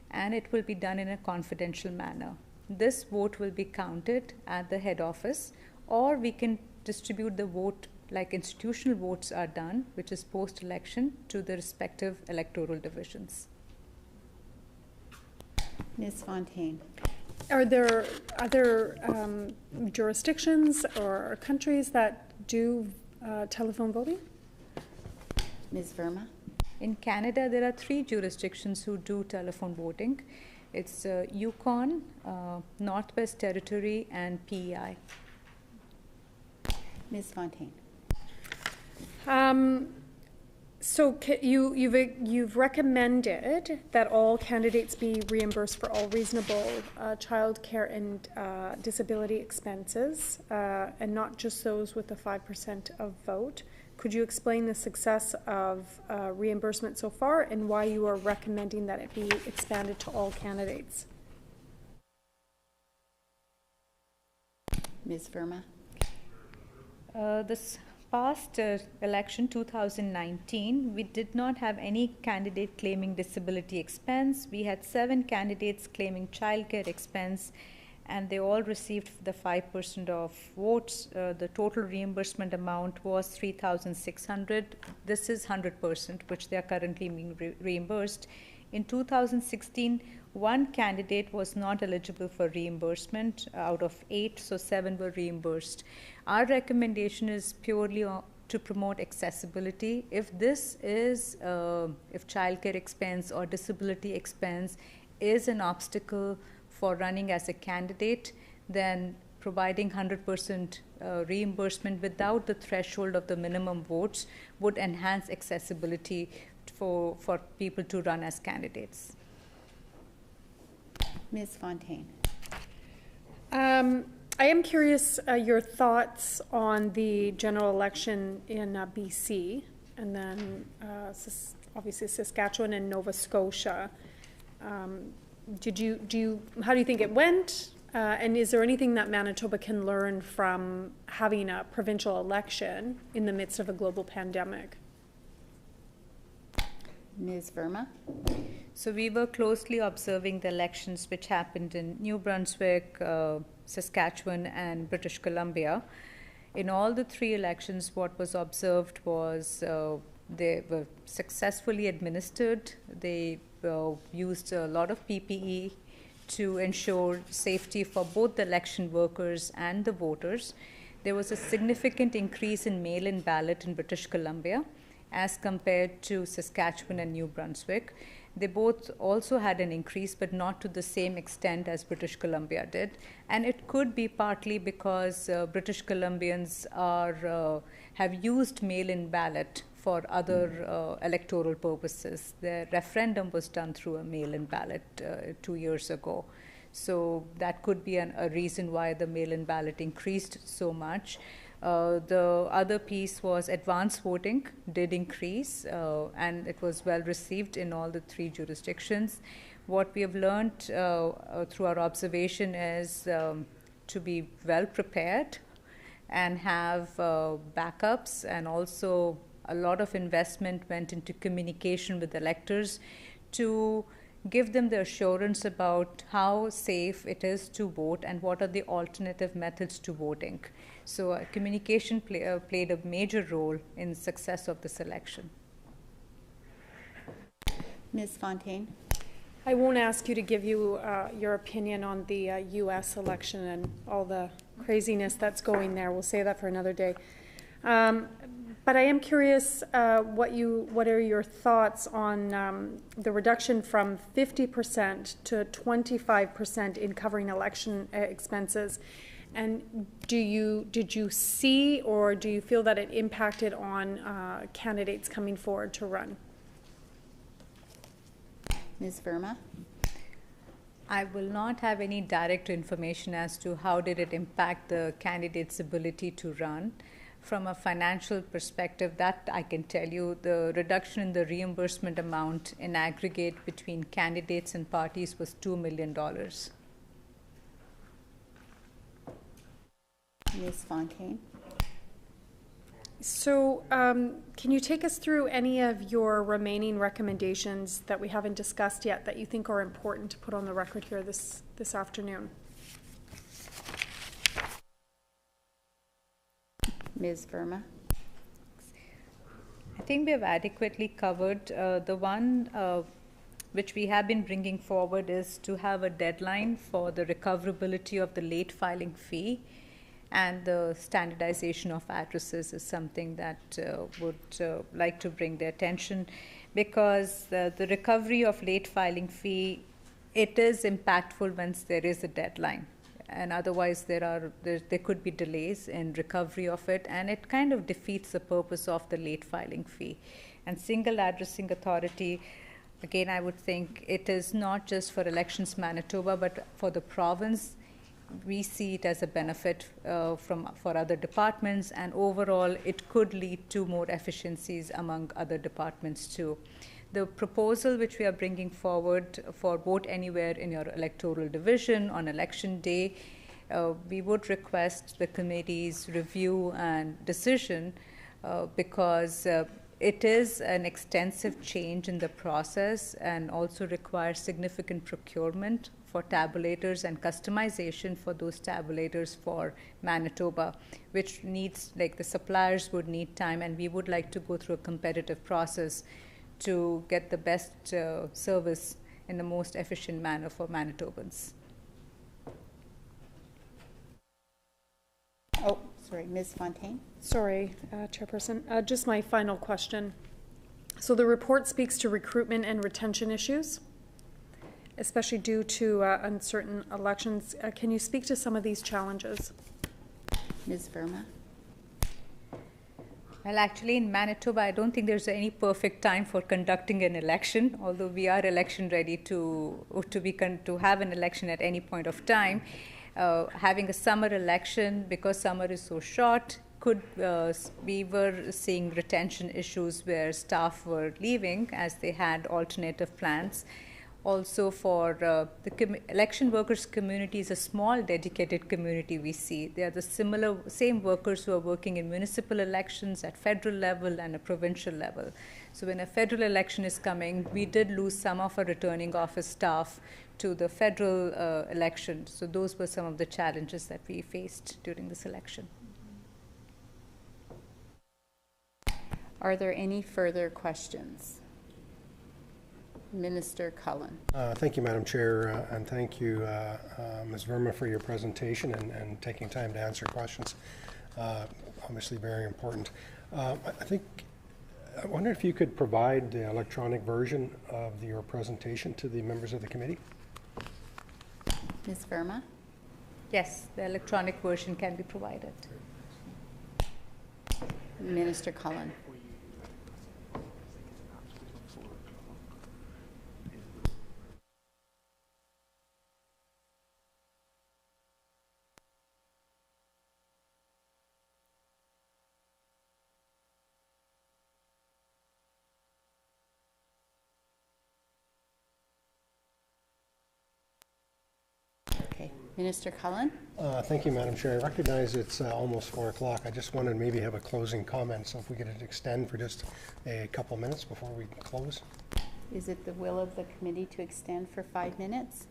Speaker 5: and it will be done in a confidential manner. This vote will be counted at the head office, or we can distribute the vote like institutional votes are done, which is post-election, to the respective electoral divisions.
Speaker 3: Ms. Fontaine.
Speaker 4: Are there other jurisdictions or countries that do telephone voting?
Speaker 3: Ms. Verma.
Speaker 5: In Canada, there are 3 jurisdictions who do telephone voting. It's Yukon, Northwest Territory, and PEI.
Speaker 3: Ms. Fontaine.
Speaker 4: So you've recommended that all candidates be reimbursed for all reasonable childcare and disability expenses, and not just those with the 5% of vote. Could you explain the success of reimbursement so far and why you are recommending that it be expanded to all candidates?
Speaker 3: Ms. Verma.
Speaker 5: This past election 2019, we did not have any candidate claiming disability expense. We had 7 candidates claiming childcare expense, and they all received the 5% of votes. The total reimbursement amount was $3,600. This is 100%, which they are currently being reimbursed. In 2016, 1 candidate was not eligible for reimbursement out of 8, so 7 were reimbursed. Our recommendation is purely to promote accessibility. If this is, if childcare expense or disability expense is an obstacle for running as a candidate, then providing 100% reimbursement without the threshold of the minimum votes would enhance accessibility for people to run as candidates.
Speaker 3: Ms. Fontaine.
Speaker 4: I am curious your thoughts on the general election in BC, and then obviously Saskatchewan and Nova Scotia. How do you think it went? And is there anything that Manitoba can learn from having a provincial election in the midst of a global pandemic?
Speaker 3: Ms. Verma.
Speaker 5: So we were closely observing the elections which happened in New Brunswick, Saskatchewan, and British Columbia. In all the 3 elections, what was observed was they were successfully administered. They used a lot of PPE to ensure safety for both the election workers and the voters. There was a significant increase in mail-in ballot in British Columbia as compared to Saskatchewan and New Brunswick. They both also had an increase, but not to the same extent as British Columbia did. And it could be partly because British Columbians have used mail-in ballot for other electoral purposes. The referendum was done through a mail-in ballot 2 years ago. So that could be a reason why the mail-in ballot increased so much. The other piece was advance voting did increase, and it was well received in all the 3 jurisdictions. What we have learned through our observation is to be well prepared and have backups, and also a lot of investment went into communication with electors to give them the assurance about how safe it is to vote and what are the alternative methods to voting. So communication played a major role in the success of this election.
Speaker 3: Ms. Fontaine.
Speaker 4: I won't ask you to give you your opinion on the U.S. election and all the craziness that's going there. We'll save that for another day. But I am curious what are your thoughts on the reduction from 50% to 25% in covering election expenses? And did you see, or do you feel that it impacted on candidates coming forward to run?
Speaker 3: Ms. Verma.
Speaker 5: I will not have any direct information as to how did it impact the candidate's ability to run. From a financial perspective, that I can tell you, the reduction in the reimbursement amount in aggregate between candidates and parties was $2 million.
Speaker 3: Ms. Fontaine.
Speaker 4: So can you take us through any of your remaining recommendations that we haven't discussed yet that you think are important to put on the record here this afternoon?
Speaker 3: Ms. Verma.
Speaker 5: I think we have adequately covered the one which we have been bringing forward, is to have a deadline for the recoverability of the late filing fee, and the standardization of addresses is something that would like to bring their attention, because the recovery of late filing fee, it is impactful once there is a deadline, and otherwise there could be delays in recovery of it, and it kind of defeats the purpose of the late filing fee. And single addressing authority, again, I would think it is not just for Elections Manitoba, but for the province. We see it as a benefit for other departments, and overall it could lead to more efficiencies among other departments too. The proposal which we are bringing forward for vote anywhere in your electoral division on election day, we would request the committee's review and decision because it is an extensive change in the process and also requires significant procurement for tabulators and customization for those tabulators for Manitoba, which needs, like, the suppliers would need time, and we would like to go through a competitive process to get the best service in the most efficient manner for Manitobans.
Speaker 3: Oh, sorry, Ms. Fontaine?
Speaker 4: Sorry, Chairperson. Just my final question. So the report speaks to recruitment and retention issues, especially due to uncertain elections. Can you speak to some of these challenges?
Speaker 3: Ms. Verma?
Speaker 5: Well, actually, in Manitoba, I don't think there's any perfect time for conducting an election, although we are election ready to have an election at any point of time. Having a summer election, because summer is so short, we were seeing retention issues where staff were leaving as they had alternative plans. Also, for the election workers community is a small dedicated community we see. They are the same workers who are working in municipal elections at federal level and a provincial level. So when a federal election is coming, we did lose some of our returning office staff to the federal election. So those were some of the challenges that we faced during this election.
Speaker 3: Are there any further questions? Minister Cullen.
Speaker 2: Thank you, Madam Chair, and thank you, Ms. Verma, for your presentation and taking time to answer questions. Obviously very important. I wonder if you could provide the electronic version of your presentation to the members of the committee.
Speaker 3: Ms. Verma?
Speaker 5: Yes, the electronic version can be provided.
Speaker 3: Minister Cullen. Minister Cullen?
Speaker 2: Thank you, Madam Chair. I recognize it's almost 4 o'clock. I just wanted to maybe have a closing comment, so if we could extend for just a couple minutes before we close.
Speaker 3: Is it the will of the committee to extend for 5 minutes?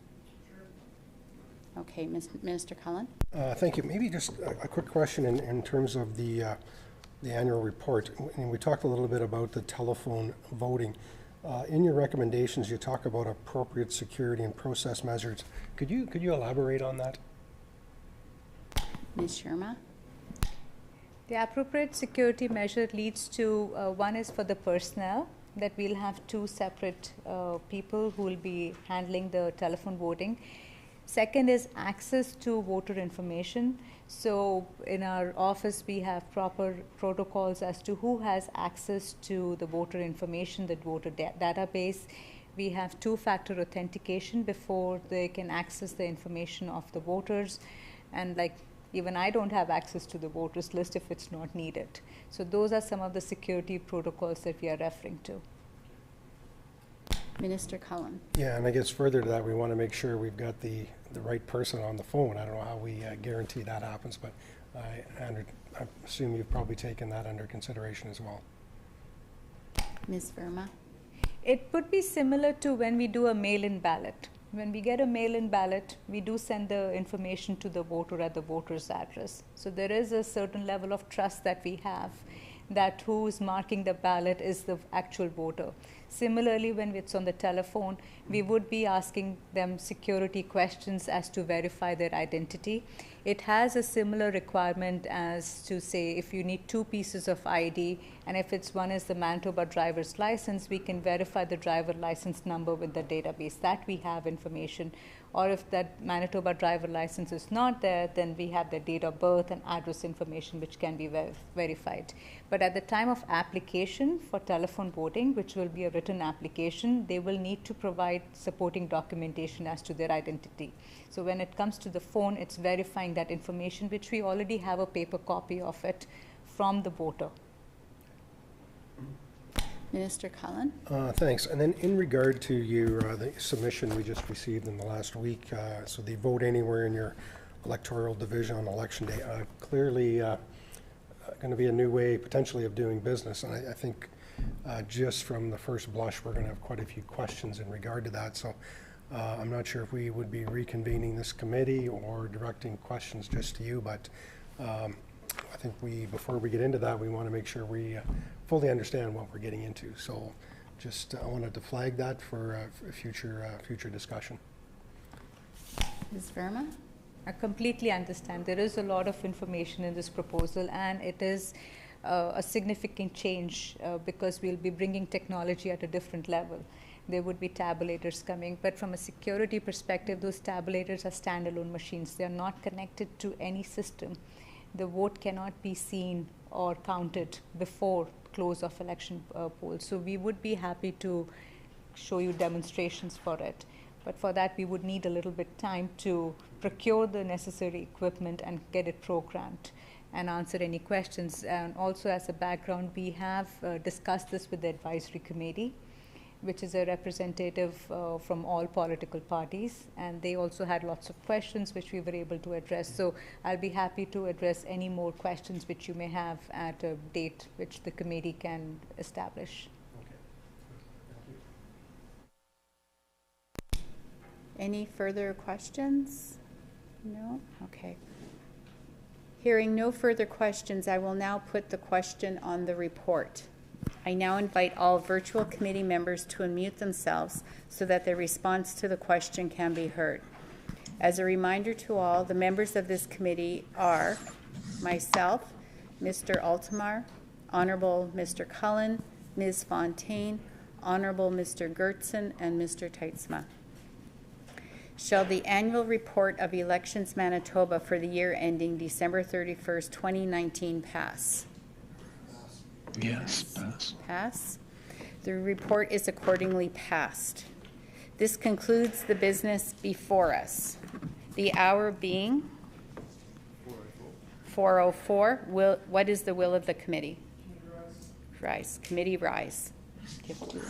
Speaker 3: Okay, Minister Cullen?
Speaker 2: Thank you. Maybe just a quick question in terms of the annual report. And we talked a little bit about the telephone voting. In your recommendations, you talk about appropriate security and process measures. Could you elaborate on that?
Speaker 3: Ms. Sharma?
Speaker 5: The appropriate security measure leads to, one is for the personnel, that we'll have 2 separate people who will be handling the telephone voting. Second is access to voter information. So in our office, we have proper protocols as to who has access to the voter information, the voter database. We have 2-factor authentication before they can access the information of the voters. And even I don't have access to the voters list if it's not needed. So those are some of the security protocols that we are referring to.
Speaker 3: Minister Cullen.
Speaker 2: Yeah, and I guess further to that, we want to make sure we've got the right person on the phone. I don't know how we guarantee that happens, but I assume you've probably taken that under consideration as well.
Speaker 3: Ms. Verma.
Speaker 5: It would be similar to when we do a mail-in ballot. When we get a mail-in ballot, we do send the information to the voter at the voter's address. So there is a certain level of trust that we have that who's marking the ballot is the actual voter. Similarly, when it's on the telephone, we would be asking them security questions as to verify their identity. It has a similar requirement as to say if you need 2 pieces of ID, and if it's one is the Manitoba driver's license, we can verify the driver license number with the database. That we have information. Or if that Manitoba driver license is not there, then we have the date of birth and address information which can be verified. But at the time of application for telephone voting, which will be a written application, they will need to provide supporting documentation as to their identity. So when it comes to the phone, it's verifying that information, which we already have a paper copy of it from the voter.
Speaker 3: Minister Cullen.
Speaker 2: Thanks. And then in regard to your the submission we just received in the last week, so the vote anywhere in your electoral division on election day, clearly going to be a new way potentially of doing business. And I think just from the first blush, we're going to have quite a few questions in regard to that. So I'm not sure if we would be reconvening this committee or directing questions just to you, but I think before we get into that, we want to make sure we fully understand what we're getting into. So just I wanted to flag that for future discussion.
Speaker 3: Ms. Verma.
Speaker 5: I completely understand. There is a lot of information in this proposal, and it is a significant change because we'll be bringing technology at a different level. There would be tabulators coming, but from a security perspective, those tabulators are standalone machines. They are not connected to any system. The vote cannot be seen or counted before close of election polls. So we would be happy to show you demonstrations for it. But for that, we would need a little bit time to procure the necessary equipment and get it programmed and answer any questions. And also as a background, we have discussed this with the advisory committee, which is a representative from all political parties, and they also had lots of questions which we were able to address. So I'll be happy to address any more questions which you may have at a date which the committee can establish.
Speaker 3: Any further questions? No? Okay. Hearing no further questions, I will now put the question on the report. I now invite all virtual committee members to unmute themselves so that their response to the question can be heard. As a reminder to all, the members of this committee are myself, Mr. Altamar, Honorable Mr. Cullen, Ms. Fontaine, Honorable Mr. Gertzen, and Mr. Teitzma. Shall the annual report of Elections Manitoba for the year ending December 31st, 2019 pass?
Speaker 6: Yes, pass.
Speaker 3: Pass. The report is accordingly passed. This concludes the business before us. The hour being 4:04. What is the will of the committee? Rise. Committee rise. Give to you.